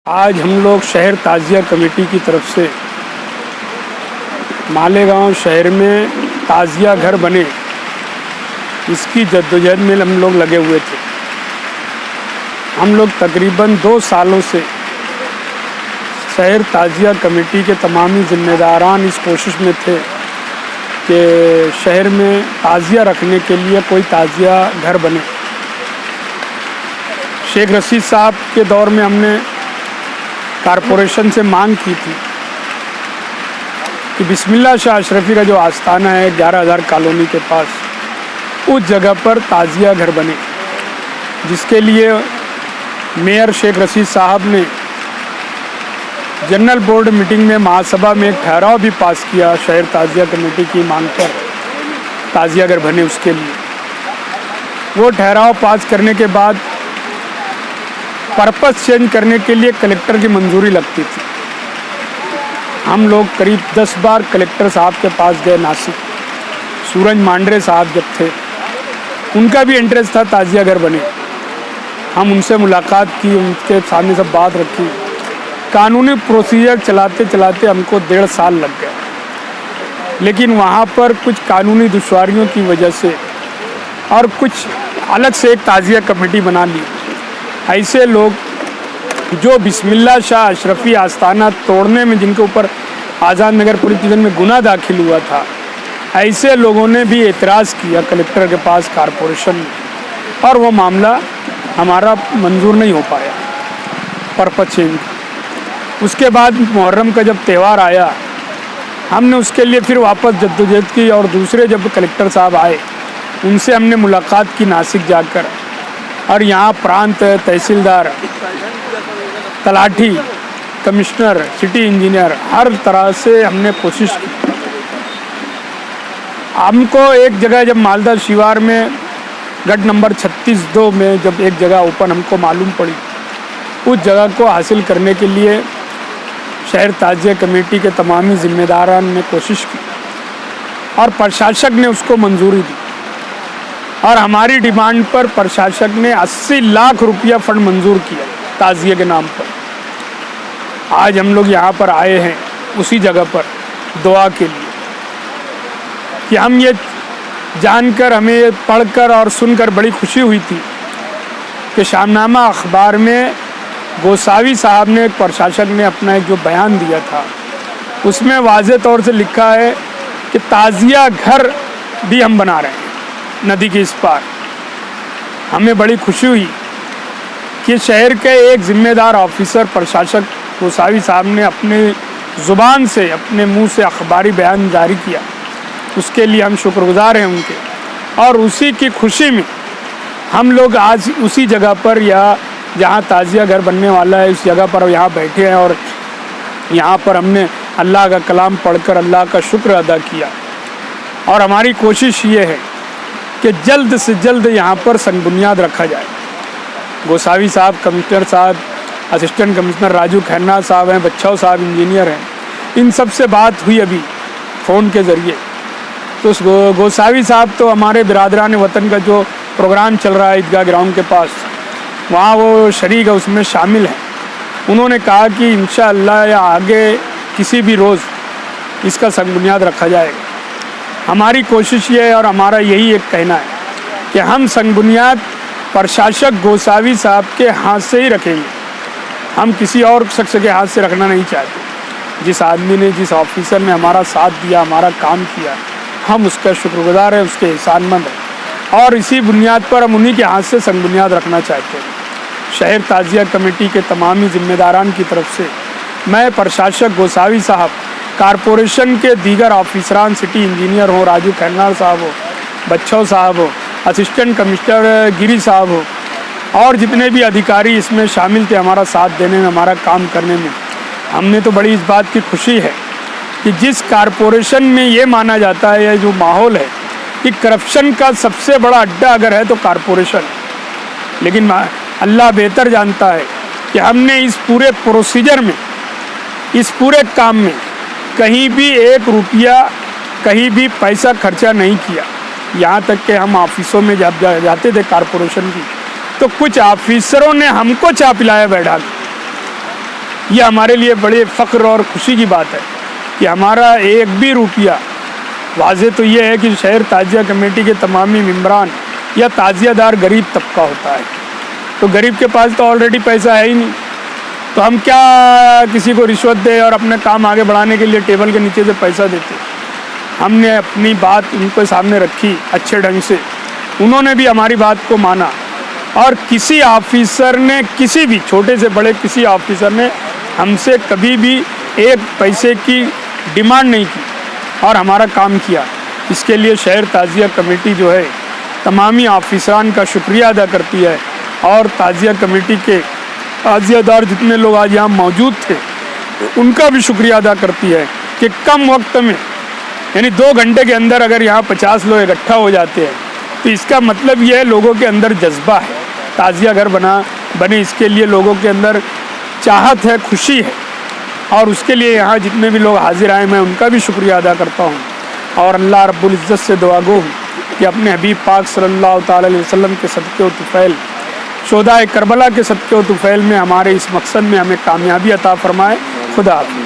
آج ہم لوگ شہر تعزیہ کمیٹی کی طرف سے مالیگاؤں شہر میں تعزیہ گھر بنے، اس کی جدوجہد میں ہم لوگ لگے ہوئے تھے۔ ہم لوگ تقریباً 2 سالوں سے شہر تعزیہ کمیٹی کے تمامی ذمہ داران اس کوشش میں تھے کہ شہر میں تعزیہ رکھنے کے لیے کوئی تعزیہ گھر بنے۔ شیخ رشید صاحب کے دور میں ہم نے کارپوریشن سے مانگ کی تھی کہ بسم اللہ شاہ اشرفی کا جو آستانہ ہے 11,000 کالونی کے پاس، اس جگہ پر تعزیہ گھر بنے، جس کے لیے میئر شیخ رشید صاحب نے جنرل بورڈ میٹنگ میں مہاسبھا میں ایک ٹھہراؤ بھی پاس کیا شہر تعزیہ کمیٹی کی مانگ پر تعزیہ گھر بنے۔ اس کے لیے وہ ٹھہراؤ پاس کرنے کے بعد پرپس چینج کرنے کے لیے کلیکٹر کی منظوری لگتی تھی۔ ہم لوگ قریب 10 بار کلیکٹر صاحب کے پاس گئے ناسک۔ سورج مانڈرے صاحب جب تھے، ان کا بھی انٹرسٹ تھا تعزیہ گھر بنے۔ ہم ان سے ملاقات کی، ان کے سامنے سب بات رکھی۔ قانونی پروسیجر چلاتے چلاتے ہم کو 1.5 سال لگ گیا، لیکن وہاں پر کچھ قانونی دشواریوں کی وجہ سے اور کچھ الگ سے ایک تعزیہ کمیٹی بنا لی۔ ایسے لوگ جو بسم اللہ شاہ اشرفی آستانہ توڑنے میں جن کے اوپر آزاد نگر پولیس اسٹیشن میں گناہ داخل ہوا تھا، ایسے لوگوں نے بھی اعتراض کیا کلیکٹر کے پاس کارپوریشن میں، اور وہ معاملہ ہمارا منظور نہیں ہو پایا پرپس چینج۔ اس کے بعد محرم کا جب تہوار آیا، ہم نے اس کے لیے پھر واپس جدوجہد کی، اور دوسرے جب کلیکٹر صاحب آئے ان سے ہم نے ملاقات کی ناسک جا کر، اور یہاں پرانت تحصیلدار، تلاٹھی، کمشنر، سٹی انجینئر، ہر طرح سے ہم نے کوشش کی۔ ہم کو ایک جگہ جب مالدہ شیوار میں گڑھ نمبر 36-2 میں جب ایک جگہ اوپن ہم کو معلوم پڑی، اس جگہ کو حاصل کرنے کے لیے شہر تعزیہ کمیٹی کے تمامی ذمہ داران نے کوشش کی، اور پرشاسک نے اس کو منظوری دی، اور ہماری ڈیمانڈ پر پرشاسک نے 80 لاکھ روپیہ فنڈ منظور کیا تعزیہ کے نام پر۔ آج ہم لوگ یہاں پر آئے ہیں اسی جگہ پر دعا کے لیے، کہ ہم یہ جان کر، ہمیں پڑھ کر اور سن کر بڑی خوشی ہوئی تھی کہ شامنامہ اخبار میں گوساوی صاحب نے، ایک پرشاسک نے اپنا ایک جو بیان دیا تھا، اس میں واضح طور سے لکھا ہے کہ تعزیہ گھر بھی ہم بنا رہے ہیں ندی کے اس پار۔ ہمیں بڑی خوشی ہوئی کہ شہر کے ایک ذمہ دار آفیسر پرشاسک گوساوی صاحب نے اپنے زبان سے، اپنے منہ سے اخباری بیان جاری کیا۔ اس کے لیے ہم شکر گزار ہیں ان کے، اور اسی کی خوشی میں ہم لوگ آج اسی جگہ پر، یا جہاں تعزیہ گھر بننے والا ہے اس جگہ پر یہاں بیٹھے ہیں، اور یہاں پر ہم نے اللہ کا کلام پڑھ کر اللہ کا شکر ادا کیا۔ اور ہماری کوشش یہ ہے کہ جلد سے جلد یہاں پر سنگ بنیاد رکھا جائے۔ گوساوی صاحب کمشنر صاحب، اسسٹنٹ کمشنر راجو کھنہ صاحب ہیں، بچاؤ صاحب انجینئر ہیں، ان سب سے بات ہوئی ابھی فون کے ذریعے۔ تو گوساوی صاحب تو ہمارے برادران وطن کا جو پروگرام چل رہا ہے عیدگاہ گراؤنڈ کے پاس، وہاں وہ شریک ہے، اس میں شامل ہیں۔ انہوں نے کہا کہ انشاءاللہ یا آگے کسی بھی روز اس کا سنگ بنیاد رکھا جائے گا۔ ہماری کوشش یہ ہے، اور ہمارا یہی ایک کہنا ہے کہ ہم سنگ بنیاد پرشاسک گوساوی صاحب کے ہاتھ سے ہی رکھیں گے، ہم کسی اور شخص کے ہاتھ سے رکھنا نہیں چاہتے۔ جس آدمی نے، جس آفیسر نے ہمارا ساتھ دیا، ہمارا کام کیا، ہم اس کا شکر گزار ہیں، اس کے احسان مند ہیں، اور اسی بنیاد پر ہم انہی کے ہاتھ سے سنگ بنیاد رکھنا چاہتے ہیں۔ شہر تعزیہ کمیٹی کے تمامی ذمہ داران کی طرف سے میں پرشاسک گوساوی صاحب، کارپوریشن کے دیگر آفیسران، سٹی انجینئر ہوں، راجو کھنہ صاحب ہو، بچاؤ صاحب ہو، اسسٹنٹ کمشنر گری صاحب ہو، اور جتنے بھی ادھیکاری اس میں شامل تھے ہمارا ساتھ دینے میں، ہمارا کام کرنے میں، ہم نے تو بڑی اس بات کی خوشی ہے کہ جس کارپوریشن میں یہ مانا جاتا ہے، یہ جو ماحول ہے کہ کرپشن کا سب سے بڑا اڈا اگر ہے تو کارپوریشن، لیکن اللہ بہتر جانتا ہے کہ ہم نے اس پورے پروسیجر میں، اس پورے کام میں کہیں بھی 1 روپیہ، کہیں بھی پیسہ خرچہ نہیں کیا۔ یہاں تک کہ ہم آفسوں میں جب جاتے تھے کارپوریشن کی، تو کچھ آفیسروں نے ہم کو چائے پلایا بیٹھا کے، یہ ہمارے لیے بڑے فخر اور خوشی کی بات ہے کہ ہمارا ایک بھی روپیہ، واضح تو یہ ہے کہ شہر تعزیہ کمیٹی کے تمامی ممبران یا تعزیہ دار غریب طبقہ ہوتا ہے، تو غریب کے پاس تو آلریڈی پیسہ ہے ہی نہیں، تو ہم کیا کسی کو رشوت دے اور اپنے کام آگے بڑھانے کے لیے ٹیبل کے نیچے سے پیسہ دیتے۔ ہم نے اپنی بات ان کے سامنے رکھی اچھے ڈھنگ سے، انہوں نے بھی ہماری بات کو مانا، اور کسی آفیسر نے، کسی بھی چھوٹے سے بڑے کسی آفیسر نے ہم سے کبھی بھی ایک پیسے کی ڈیمانڈ نہیں کی اور ہمارا کام کیا۔ اس کے لیے شہر تعزیہ کمیٹی جو ہے تمامی آفیسران کا شکریہ ادا کرتی ہے، اور تعزیہ کمیٹی کے تعزیہ دار جتنے لوگ آج یہاں موجود تھے ان کا بھی شکریہ ادا کرتی ہے کہ کم وقت میں، یعنی 2 گھنٹے کے اندر اگر یہاں 50 لوگ اکٹھا ہو جاتے ہیں تو اس کا مطلب یہ ہے لوگوں کے اندر جذبہ ہے، تعزیہ گھر بنے اس کے لیے لوگوں کے اندر چاہت ہے، خوشی ہے، اور اس کے لیے یہاں جتنے بھی لوگ حاضر آئے میں ان کا بھی شکریہ ادا کرتا ہوں، اور اللہ رب العزت سے دعا گو ہوں کہ اپنے حبیب پاک صلی اللہ تعالی علیہ وسلم کے صدقے و طفیل، شہدائے کربلا کے صدقے و طفیل میں ہمارے اس مقصد میں ہمیں کامیابی عطا فرمائے۔ خدا حافظ۔